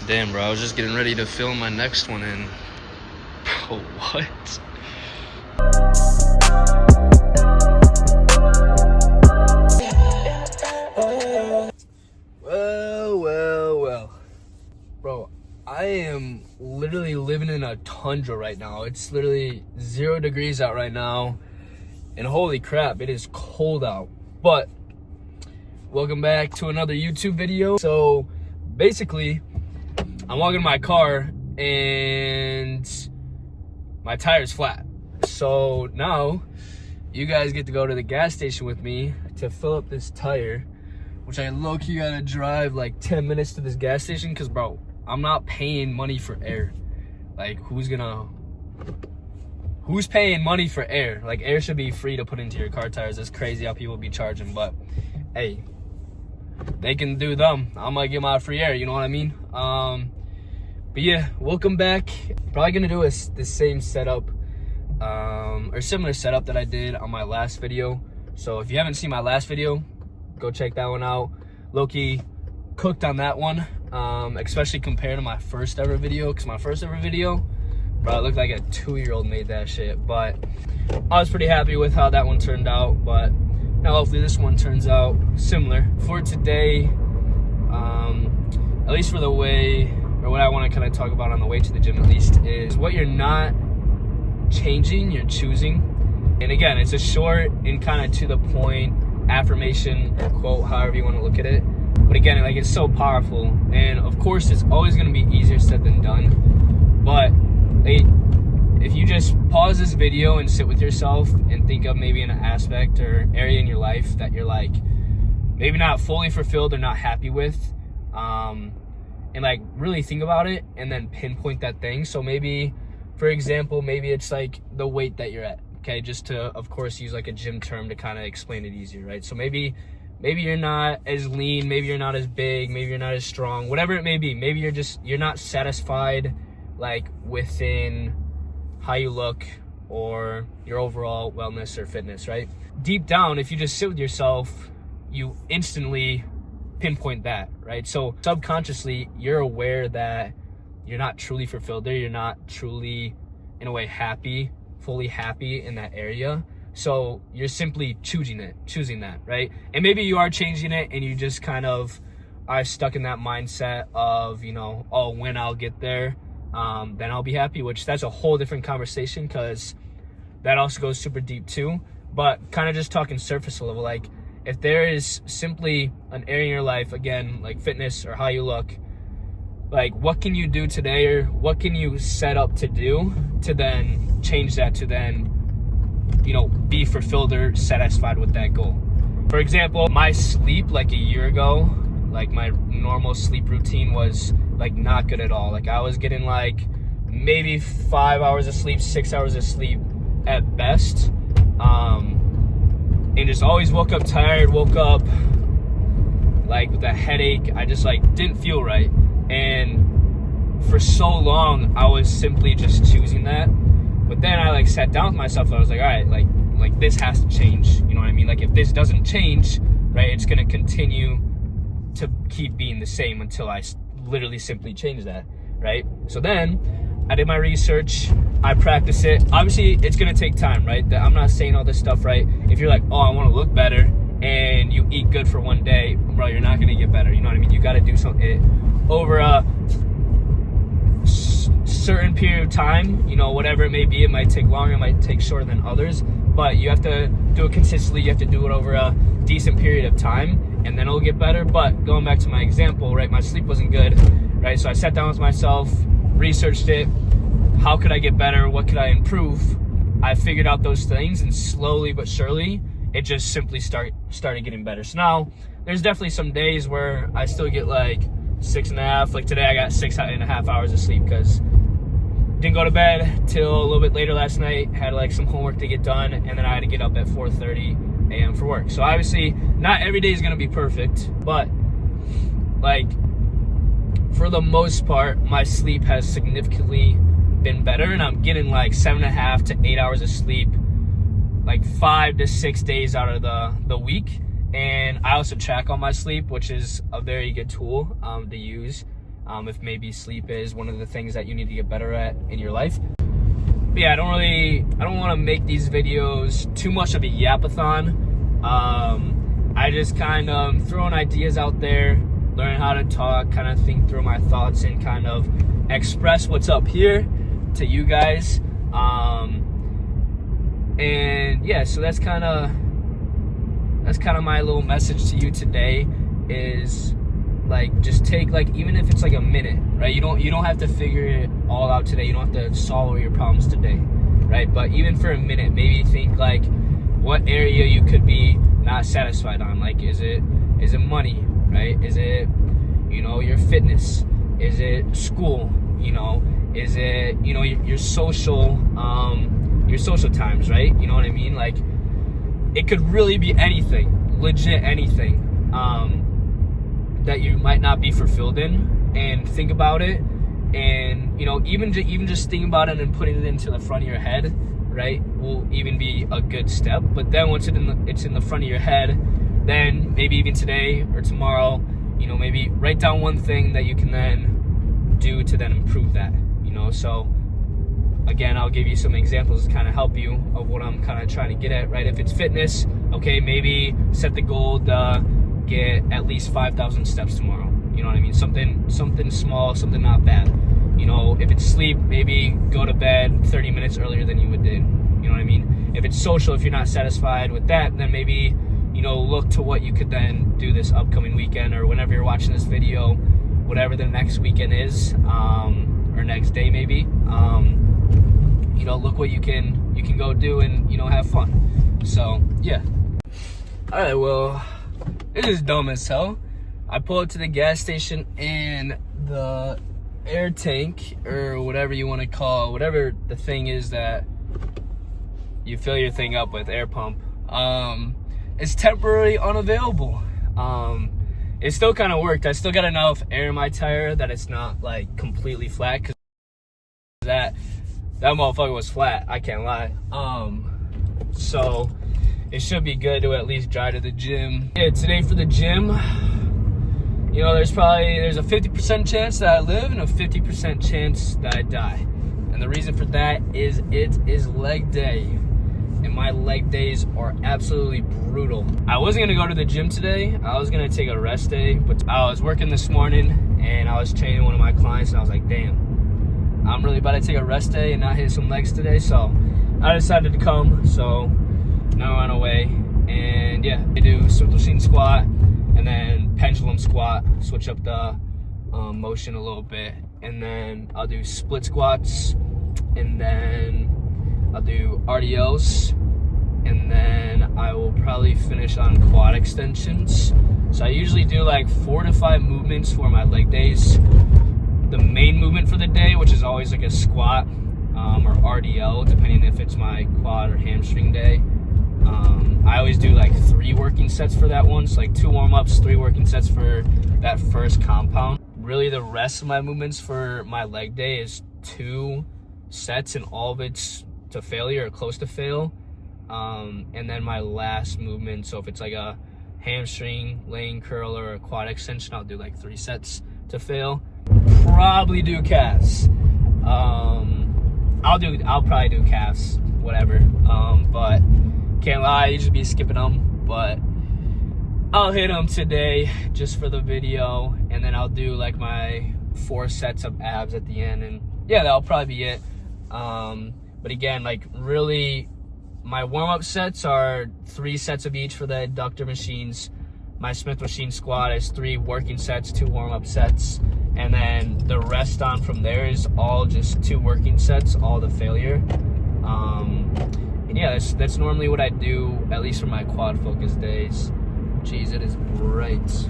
Damn, bro, I was just getting ready to film my next one and... Bro, what? Well. Bro, I am literally living in a tundra right now. It's literally 0 degrees out right now. And holy crap, it is cold out. But, welcome back to another YouTube video. So, basically, I'm walking to my car and my tire's flat. So now you guys get to go to the gas station with me to fill up this tire, which I low-key gotta drive like 10 minutes to this gas station because, bro, I'm not paying money for air. Like, who's paying money for air? Like, air should be free to put into your car tires. It's crazy how people be charging, but hey, they can do them. I'm gonna get my free air, you know what I mean? But yeah, welcome back. Probably gonna do the same setup, or similar setup that I did on my last video. So if you haven't seen my last video, go check that one out. Low-key cooked on that one, especially compared to my first ever video, because my first ever video, bro, it looked like a 2-year-old made that shit. But I was pretty happy with how that one turned out, but now hopefully this one turns out similar. For today, at least for the way, or what I want to kind of talk about on the way to the gym at least, is what you're not changing, you're choosing. And again, it's a short and kind of to the point affirmation or quote, however you want to look at it. But again, like, it's so powerful. And of course, it's always going to be easier said than done. But if you just pause this video and sit with yourself and think of maybe an aspect or area in your life that you're like maybe not fully fulfilled or not happy with, and like really think about it and then pinpoint that thing. So maybe, for example, maybe it's like the weight that you're at, okay? Just to, of course, use like a gym term to kind of explain it easier, right? So maybe you're not as lean, maybe you're not as big, maybe you're not as strong, whatever it may be. Maybe you're not satisfied like within how you look or your overall wellness or fitness, right? Deep down, if you just sit with yourself, you instantly pinpoint that, right? So subconsciously, you're aware that you're not truly fulfilled there. You're not truly, in a way, happy, fully happy in that area. So you're simply choosing that, right? And maybe you are changing it and you just kind of are stuck in that mindset of, you know, oh, when I'll get there, then I'll be happy, which that's a whole different conversation because that also goes super deep too. But kind of just talking surface level, like if there is simply an area in your life, again, like fitness or how you look, like what can you do today or what can you set up to do to then change that to then, you know, be fulfilled or satisfied with that goal. For example, my sleep like a year ago, like my normal sleep routine was like not good at all. Like I was getting like maybe 5 hours of sleep, 6 hours of sleep at best. And just always woke up tired, woke up like with a headache. I just like didn't feel right. And for so long, I was simply just choosing that. But then I like sat down with myself and I was like, all right, like this has to change. You know what I mean? Like if this doesn't change, right, it's going to continue to keep being the same until I literally simply change that, right? So then I did my research, I practice it. Obviously, it's going to take time, right? I'm not saying all this stuff, right? If you're like, oh, I want to look better, and you eat good for one day, bro, you're not going to get better. You know what I mean? You got to do something over a certain period of time, you know, whatever it may be. It might take longer, it might take shorter than others, but you have to do it consistently. You have to do it over a decent period of time, and then it'll get better. But going back to my example, right, my sleep wasn't good, right? So I sat down with myself, researched it. How could I get better? What could I improve? I figured out those things, and slowly but surely, it just simply started getting better. So now, there's definitely some days where I still get like 6.5. Like today, I got 6.5 hours of sleep because didn't go to bed till a little bit later last night. Had like some homework to get done, and then I had to get up at 4:30 a.m. for work. So obviously, not every day is gonna be perfect, but like for the most part, my sleep has significantly been better, and I'm getting like 7.5 to 8 hours of sleep, like 5 to 6 days out of the week. And I also track all my sleep, which is a very good tool to use. if maybe sleep is one of the things that you need to get better at in your life. But yeah, I don't want to make these videos too much of a yapathon. I just kind of throwing ideas out there, learn how to talk, kind of think through my thoughts, and kind of express what's up here to you guys. And yeah, so that's kind of my little message to you today, is like, just take, like, even if it's like a minute, right? You don't have to figure it all out today. You don't have to solve all your problems today, right? But even for a minute, maybe think like what area you could be not satisfied on. Like, is it money, right? Is it, your fitness? Is it school? Is it, your social times, right? You know what I mean? Like, it could really be anything, legit anything, that you might not be fulfilled in. And think about it, and even just think about it and putting it into the front of your head, right, will even be a good step. But then once it's in the front of your head, then maybe even today or tomorrow, maybe write down one thing that you can then do to then improve that. So again, I'll give you some examples to kind of help you of what I'm kind of trying to get at, right? If it's fitness, okay, maybe set the goal to get at least 5,000 steps tomorrow. You know what I mean? Something small, something not bad. If it's sleep, maybe go to bed 30 minutes earlier than you would do. You know what I mean? If it's social, if you're not satisfied with that, then maybe, look to what you could then do this upcoming weekend, or whenever you're watching this video, whatever the next weekend is, or next day maybe. Look what you can go do and, have fun. So, yeah. All right, well, it is dumb as hell. I pull up to the gas station, and the air tank, or whatever you want to call, whatever the thing is that you fill your thing up with, air pump, is temporarily unavailable. It still kind of worked. I still got enough air in my tire that it's not like completely flat, because that motherfucker was flat, I can't lie. So it should be good to at least drive to the gym. Yeah, today for the gym, there's a 50% chance that I live and a 50% chance that I die. And the reason for that is it is leg day, and my leg days are absolutely brutal. I wasn't gonna go to the gym today. I was gonna take a rest day, but I was working this morning and I was training one of my clients, and I was like, damn, I'm really about to take a rest day and not hit some legs today. So I decided to come. So now I'm on the way, and yeah, I do Smith machine squat and then pendulum squat, switch up the motion a little bit, and then I'll do split squats, and then I'll do RDLs, and then I will probably finish on quad extensions. So I usually do like 4 to 5 movements for my leg days. The main movement for the day, which is always like a squat or RDL, depending if it's my quad or hamstring day. I always do like 3 working sets for that one. So like 2 warm-ups, 3 working sets for that first compound. Really, the rest of my movements for my leg day is 2 sets, and all of it's to failure or close to fail. And then my last movement, so if it's like a hamstring, laying curl, or a quad extension, I'll do like 3 sets to fail. Probably do calves. I'll probably do calves, whatever. But can't lie, I usually be skipping them, but I'll hit them today just for the video, and then I'll do like my 4 sets of abs at the end, and yeah, that'll probably be it. But again, like, really, my warm-up sets are 3 sets of each for the adductor machines. My Smith machine squat is 3 working sets, 2 warm-up sets, and then the rest on from there is all just 2 working sets, all the failure. And yeah, that's normally what I do, at least for my quad focus days. Jeez, it is bright.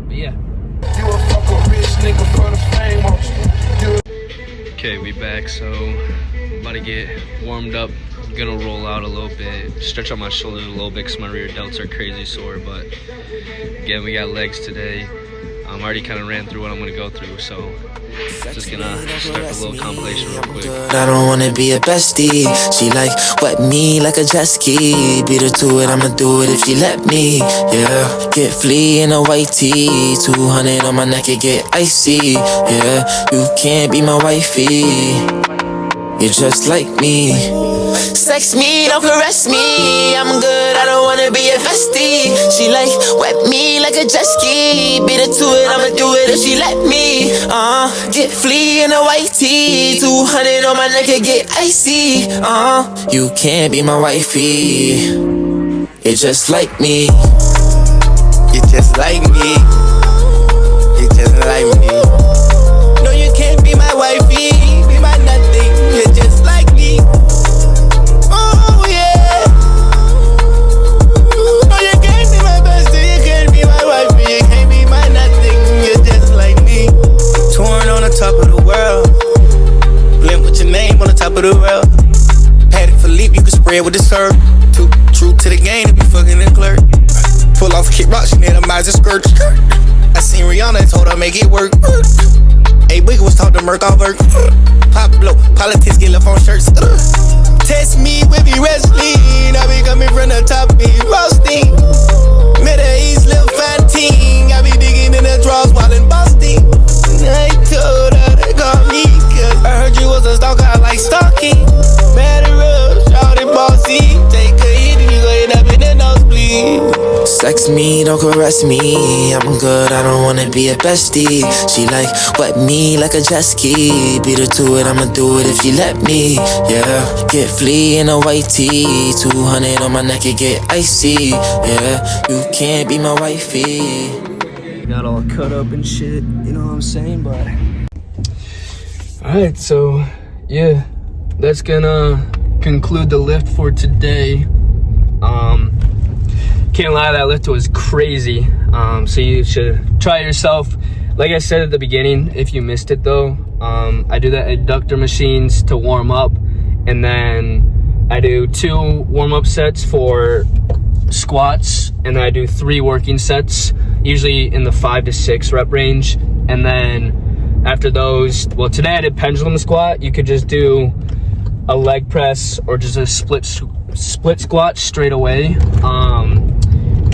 But yeah. You a fucking rich nigga for the fame. Okay, we back, so I'm about to get warmed up. Gonna roll out a little bit, stretch out my shoulders a little bit because my rear delts are crazy sore. But again, we got legs today. I already kind of ran through what I'm gonna go through, so just gonna start a little compilation real quick. I don't wanna be a bestie. She like wet me like a jet ski. Beat her to it, I'ma do it if she let me. Yeah, get flea in a white tee. 200 on my neck, it get icy. Yeah, you can't be my wifey. You're just like me. Sex me, don't caress me. I'm good, I don't wanna be a bestie. She like wet me like a jet ski. Beat her to it, I'ma do it if she let me. Get flea in a white tee. 200 on my neck, it get icy. You can't be my wifey. You're just like me. You're just like me. You're just like me. No, you can't be my wifey. Be my nothing. You're just like me. Oh yeah. No, you can't be my bestie. You can't be my wifey. You can't be my nothing. You're just like me. Torn on the top of the world. Blimp with your name on the top of the world. Had it for leap, you can spread with the syrup. Too true to the game to be fucking in clerk. Pull off Kid Rock, she need a Mazda skirt. I seen Rihanna and told her make it work. A Wiggle was taught to murk off work. Pop blow, politics get left on shirts. Test me with me wrestling. I be coming from the top, be roasting. Middle East, Lil Fantine. I be digging in the drawers while in Boston. I told her to call me, cause I heard you was a stalker, I like stalking. Matter up, shout it bossy. Take a hit and you go end up in the nosebleed. Sex me, don't caress me. I'm good, I don't wanna be a bestie. She like wet me like a jet ski. Beat her to it, I'ma do it if she let me. Yeah, get flea in a white tee. 200 on my neck, it get icy. Yeah, you can't be my wifey. Got all cut up and shit, you know what I'm saying? But alright, so yeah, that's gonna conclude the lift for today. Can't lie, that lift was crazy. So you should try it yourself. Like I said at the beginning, if you missed it though, I do the adductor machines to warm up, and then I do 2 warm-up sets for squats, and then I do 3 working sets, usually in the 5 to 6 rep range. And then after those, well, today I did pendulum squat. You could just do a leg press or just a split squat straight away,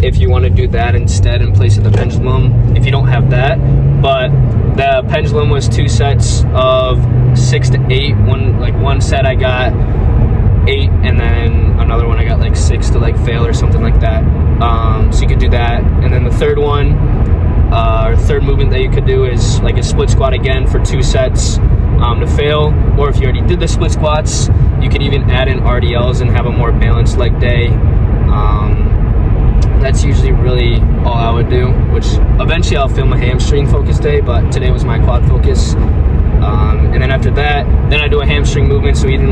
if you want to do that instead in place of the pendulum, if you don't have that. But the pendulum was 2 sets of 6 to 8. One set I got 8, and then another one I got like 6 to like fail or something like that. So you could do that. And then the third one, or third movement that you could do is like a split squat again for 2 sets to fail. Or if you already did the split squats, you could even add in RDLs and have a more balanced leg day. That's usually really all I would do, which eventually I'll film a hamstring focus day, but today was my quad focus. And then after that, then I do a hamstring movement. So either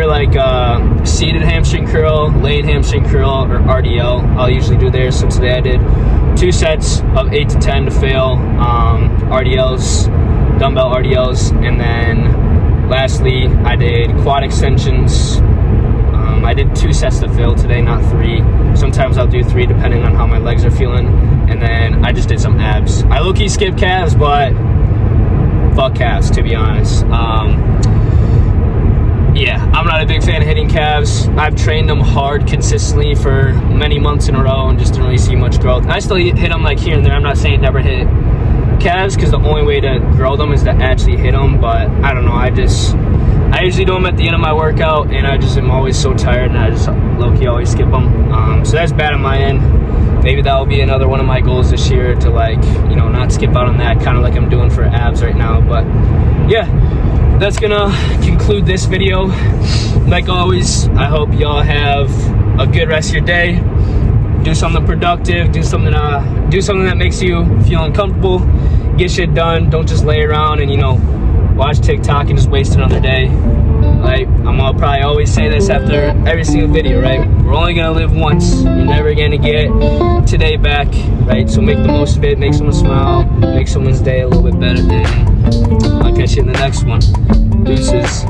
like seated hamstring curl, laying hamstring curl, or RDL. I'll usually do there. So today I did 2 sets of 8 to 10 to fail, RDLs, dumbbell RDLs, and then lastly I did quad extensions. I did 2 sets to fail today, not 3. Sometimes I'll do 3 depending on how my legs are feeling. And then I just did some abs. I low-key skipped calves, but fuck calves, to be honest. Yeah, I'm not a big fan of hitting calves. I've trained them hard consistently for many months in a row and just didn't really see much growth. I still hit them like here and there. I'm not saying never hit calves, because the only way to grow them is to actually hit them. But I don't know, I usually do them at the end of my workout, and I just am always so tired, and I just low-key always skip them. So that's bad on my end. Maybe that will be another one of my goals this year, to like, you know, not skip out on that, kind of like I'm doing for abs right now. But yeah, that's gonna conclude this video. Like always, I hope y'all have a good rest of your day. Do something productive, do something that makes you feel uncomfortable. Get shit done. Don't just lay around and, you know, watch TikTok and just waste another day. Like, I'm gonna probably always say this after every single video, right? We're only gonna live once. You're never gonna get today back, right? So make the most of it, make someone smile, make someone's day a little bit better, and I'll catch you in the next one. Deuces.